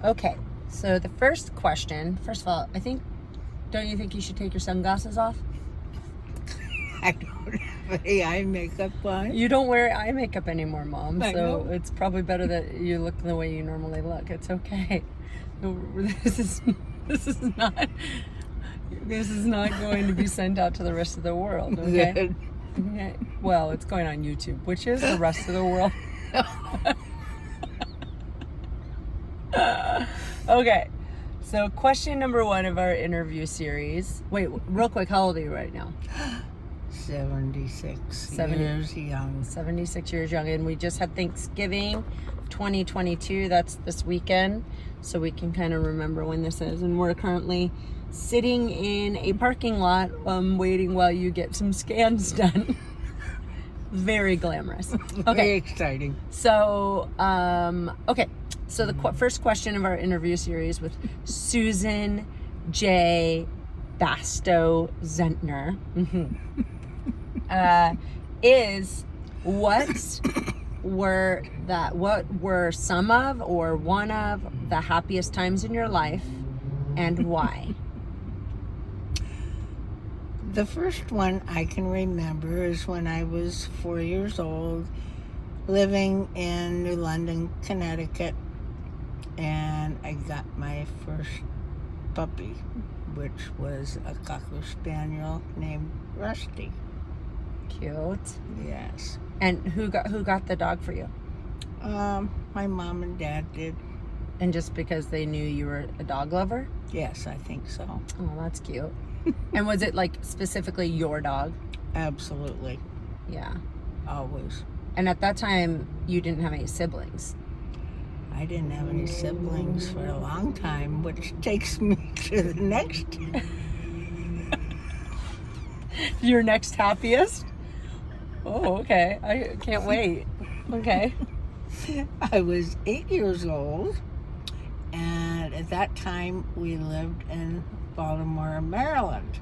Okay, so the first question, first of all, don't you think you should take your sunglasses off? I don't have any eye makeup on. You don't wear eye makeup anymore, Mom, I so know. it's probably better that you look the way you normally look. It's okay. This is not going to be sent out to the rest of the world, okay? Good. Okay. Well, it's going on YouTube, which is the rest of the world. Okay, so question number 1 of our interview series. Wait, real quick, how old are you right now? 76 years young. 76 years young, and we just had Thanksgiving 2022. That's this weekend, so we can kind of remember when this is. And we're currently sitting in a parking lot waiting while you get some scans done. Very glamorous. Very Okay, exciting. so okay, so the first question of our interview series with Susan J. Basto Zentner is what were some of or one of the happiest times in your life, and why? The first one I can remember is when I was 4 years old, living in New London, Connecticut, and I got my first puppy, which was a Cocker Spaniel named Rusty. Cute. Yes. And who got the dog for you? My mom and dad did. And just because they knew you were a dog lover? Yes, I think so. Oh, that's cute. And was it like specifically your dog? Absolutely. Yeah. Always. And at that time, you didn't have any siblings. I didn't have any siblings for a long time, which takes me to the next. Your next happiest? Oh, okay. I can't wait. Okay. I was 8 years old, and at that time we lived in Baltimore, Maryland.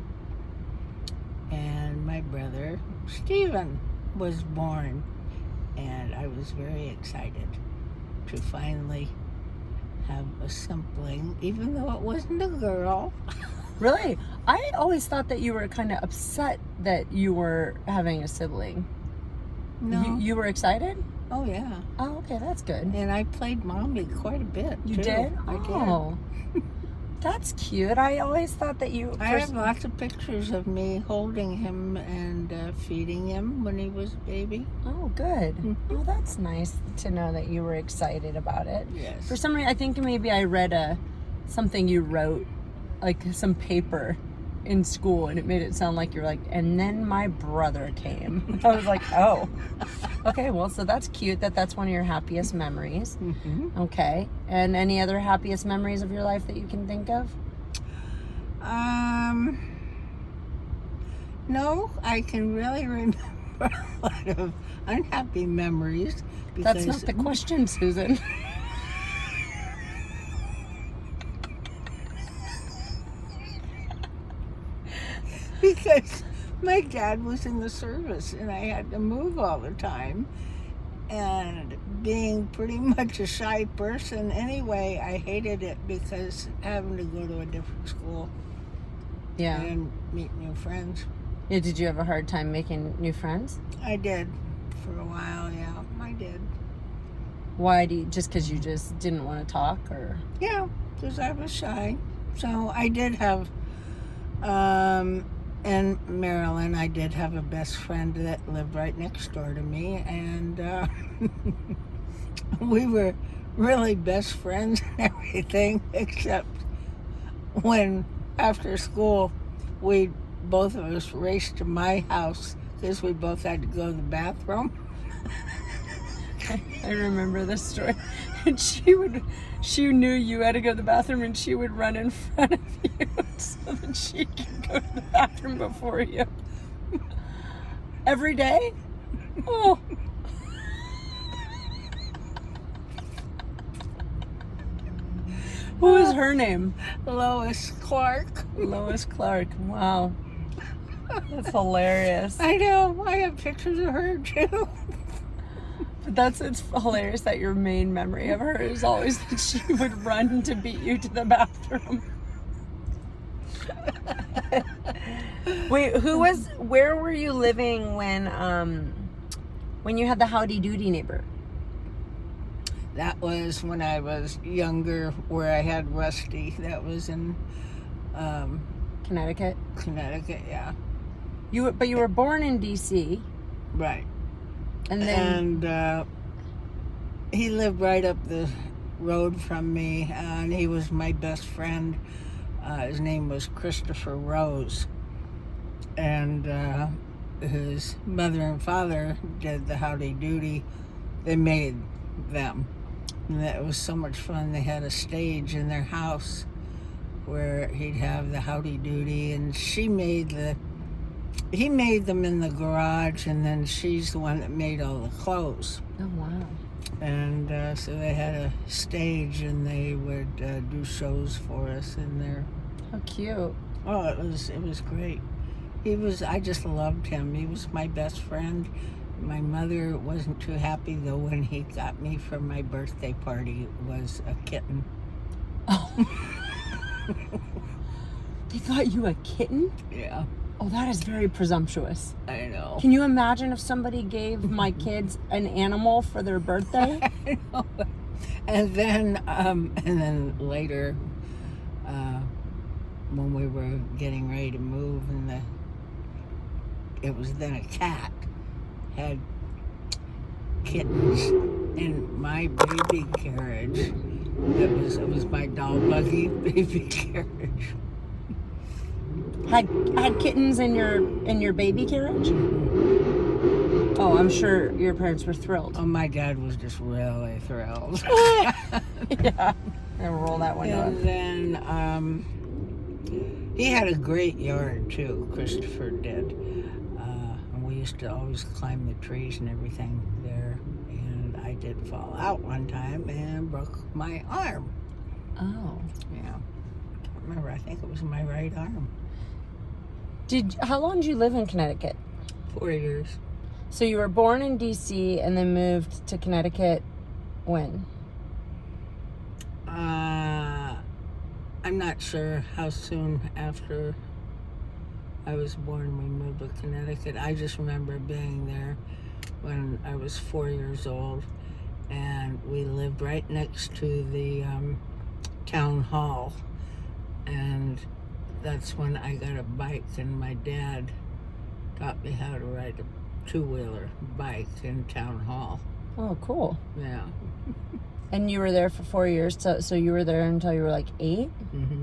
And my brother, Stephen, was born, and I was very excited to finally have a sibling, even though it wasn't a girl. Really? I always thought that you were kind of upset that you were having a sibling. No. You were excited? Oh, yeah. Oh, okay, that's good. And I played mommy quite a bit, You too. did? I did. Oh, that's cute. I always thought that you... I have lots of pictures of me holding him and feeding him when he was a baby. Oh, good. Oh, that's nice to know that you were excited about it. Yes. For some reason, I think maybe I read something you wrote, like some paper in school, and it made it sound like you're like, and then my brother came. I was like, oh, okay, well, so that's cute that's one of your happiest memories. Mm-hmm. Okay. And any other happiest memories of your life that you can think of? No, I can really remember a lot of unhappy memories. Because That's not the question, Susan. because my dad was in the service and I had to move all the time. And being pretty much a shy person anyway, I hated it because having to go to a different school Yeah. and meet new friends. Yeah. Did you have a hard time making new friends? I did for a while, yeah, I did. Why just because you just didn't want to talk, or? Yeah, because I was shy. So I did have, in Maryland, I did have a best friend that lived right next door to me, and we were really best friends and everything, except when after school, both of us raced to my house because we both had to go to the bathroom. I remember this story. And she knew you had to go to the bathroom, and she would run in front of you so that she could go to the bathroom before you. Every day? Oh. What was her name? Lois Clark. Lois Clark. Wow. That's hilarious. I know. I have pictures of her too. It's hilarious that your main memory of her is always that she would run to beat you to the bathroom. Wait, where were you living when you had the Howdy Doody neighbor? That was when I was younger, where I had Rusty. That was in Connecticut? Connecticut, yeah. But you were born in D.C. Right. And then... And he lived right up the road from me, and he was my best friend. His name was Christopher Rose. And his mother and father did the Howdy Doody. They made them. And that was so much fun. They had a stage in their house where he'd have the Howdy Doody, and he made them in the garage, and then she's the one that made all the clothes. Oh, wow. And so they had a stage, and they would do shows for us in there. How cute. Oh, it was great. I just loved him. He was my best friend. My mother wasn't too happy, though, when he got me for my birthday party. It was a kitten. Oh. They got you a kitten? Yeah. Oh, that is very presumptuous. I know. Can you imagine if somebody gave my kids an animal for their birthday? I know. And then later, when we were getting ready to move, and it was then a cat had kittens in my baby carriage. It was my doll buggy baby carriage. Had kittens in your baby carriage? Oh, I'm sure your parents were thrilled. Oh, my dad was just really thrilled. Yeah, I'll roll that one up. And then he had a great yard too. Christopher did. And we used to always climb the trees and everything there. And I did fall out one time and broke my arm. Oh. Yeah. Can't remember. I think it was my right arm. How long did you live in Connecticut? 4 years. So you were born in D.C. and then moved to Connecticut when? I'm not sure how soon after I was born we moved to Connecticut. I just remember being there when I was 4 years old, and we lived right next to the town hall, and that's when I got a bike, and my dad taught me how to ride a two-wheeler bike in town hall. Oh, cool. Yeah. And you were there for 4 years, so you were there until you were like 8? Mm-hmm.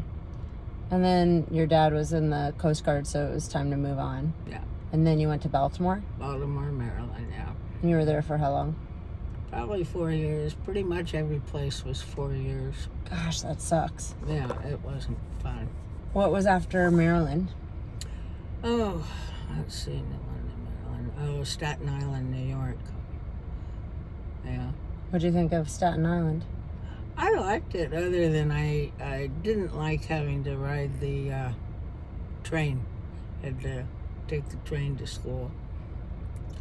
And then your dad was in the Coast Guard, so it was time to move on. Yeah. And then you went to Baltimore? Baltimore, Maryland, yeah. And you were there for how long? Probably 4 years. Pretty much every place was 4 years. Gosh, that sucks. Yeah, it wasn't fun. What was after Maryland? Oh, let's see, Maryland. Oh, Staten Island, New York. Yeah. What'd you think of Staten Island? I liked it, other than I didn't like having to ride the train. Had to take the train to school.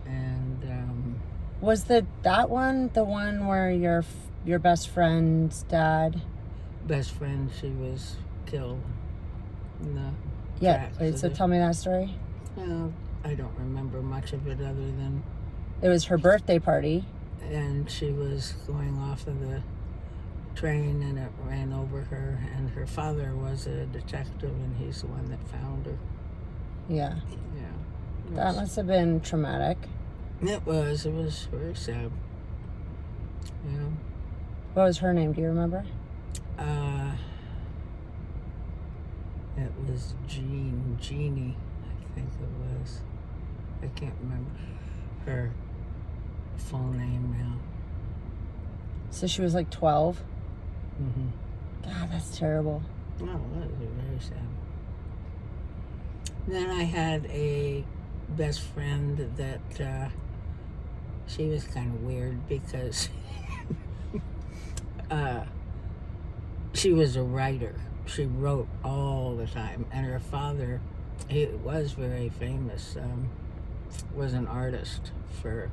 And was that one the one where your best friend's dad? Best friend, she was killed in the Yeah. tracks Wait, of so the- tell me that story. Well, I don't remember much of it, other than It was her birthday party. and she was going off of the train, and it ran over her, and her father was a detective, and he's the one that found her. Yeah. Yeah. That must have been traumatic. It was very sad. Yeah. What was her name? Do you remember? It was Jeannie, I think it was. I can't remember her full name now. So she was like 12? Mm-hmm. God, that's terrible. Oh, that was very sad. Then I had a best friend that she was kind of weird because she was a writer. She wrote all the time, and her father, he was very famous, was an artist for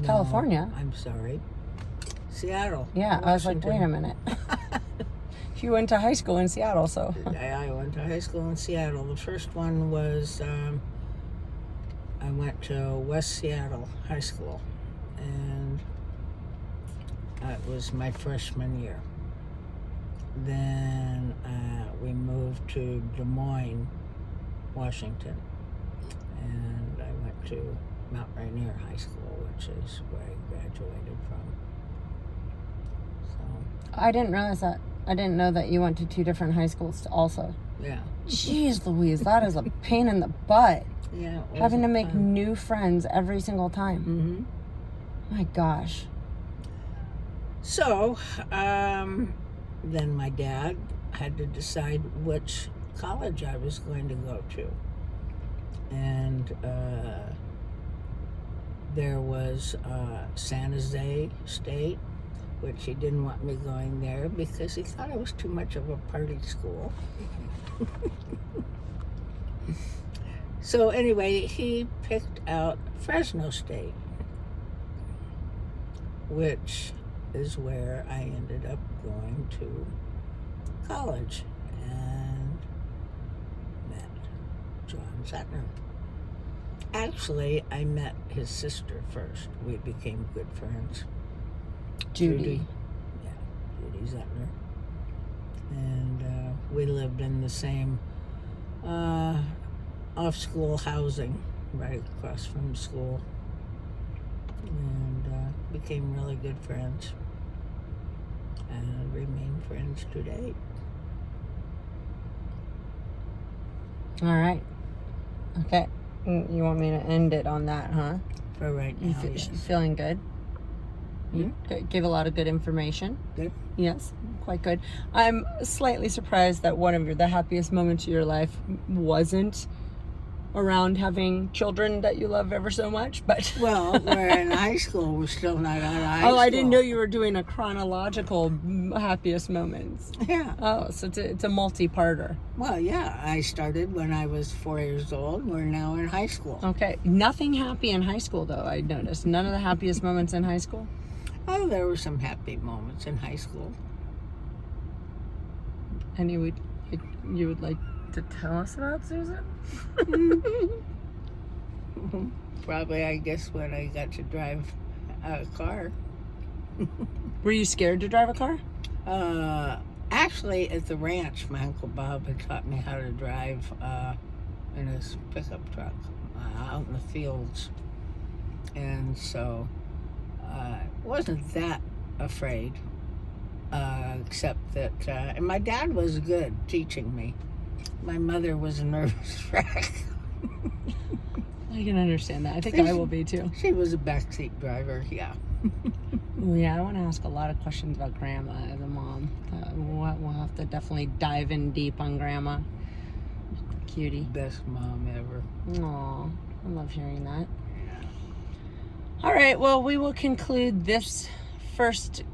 No, California. I'm sorry. Seattle. Yeah, I was like, wait a Washington. minute. You went to high school in Seattle, so. I went to high school in Seattle. The first one was I went to West Seattle High School, and it was my freshman year. Then we moved to Des Moines, Washington, and I went to Mount Rainier High School, which is where I graduated from. So, I didn't realize that. I didn't know that you went to 2 different high schools also. yeah. Jeez Louise, that is a pain in the butt. Yeah. Having to make new friends every single time. Mm-hmm. My gosh. So, then my dad had to decide which college I was going to go to. And there was San Jose State, which he didn't want me going there because he thought it was too much of a party school. So anyway, he picked out Fresno State, which is where I ended up going to college and met John Zentner. Actually, I met his sister first. We became good friends. Judy. Yeah, Judy Zentner. And we lived in the same off-school housing right across from school. And became really good friends. And remain friends today. All right. Okay. You want me to end it on that, huh? For right now, You yes. feeling good? You gave a lot of good information. Good. Yes, quite good. I'm slightly surprised that one of the happiest moments of your life wasn't around having children that you love ever so much, but Well, we're in high school. We're still not out of high school. oh, I didn't know you were doing a chronological happiest moments. Yeah. Oh, so it's a multi-parter. Well, yeah. I started when I was 4 years old. We're now in high school. Okay, nothing happy in high school though. I noticed none of the happiest moments in high school. Oh, there were some happy moments in high school. And you would like to tell us about, Susan? Probably, I guess, when I got to drive a car. Were you scared to drive a car? Actually, at the ranch, my Uncle Bob had taught me how to drive in his pickup truck out in the fields. And so I wasn't that afraid, except that, and my dad was good teaching me. My mother was a nervous wreck. I can understand that. I think I will be too. She was a backseat driver, yeah. Yeah, I want to ask a lot of questions about Grandma as a mom. We'll have to definitely dive in deep on Grandma. Cutie. Best mom ever. Aw, I love hearing that. All right, well, we will conclude this first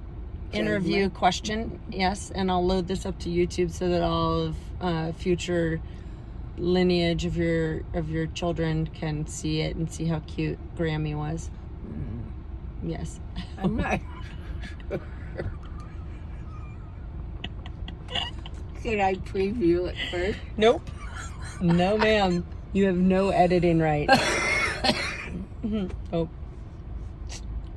interview question. Yes, and I'll load this up to YouTube so that all of future lineage of your children can see it and see how cute Grammy was. Yes. I'm not sure. Can I preview it first? Nope. No, ma'am. You have no editing right. Oh.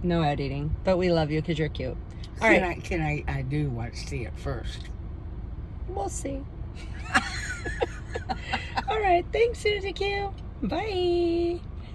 No editing. But we love you because you're cute. All right. I do want to see it first. We'll see. All right. Thanks, Susie Q. Bye.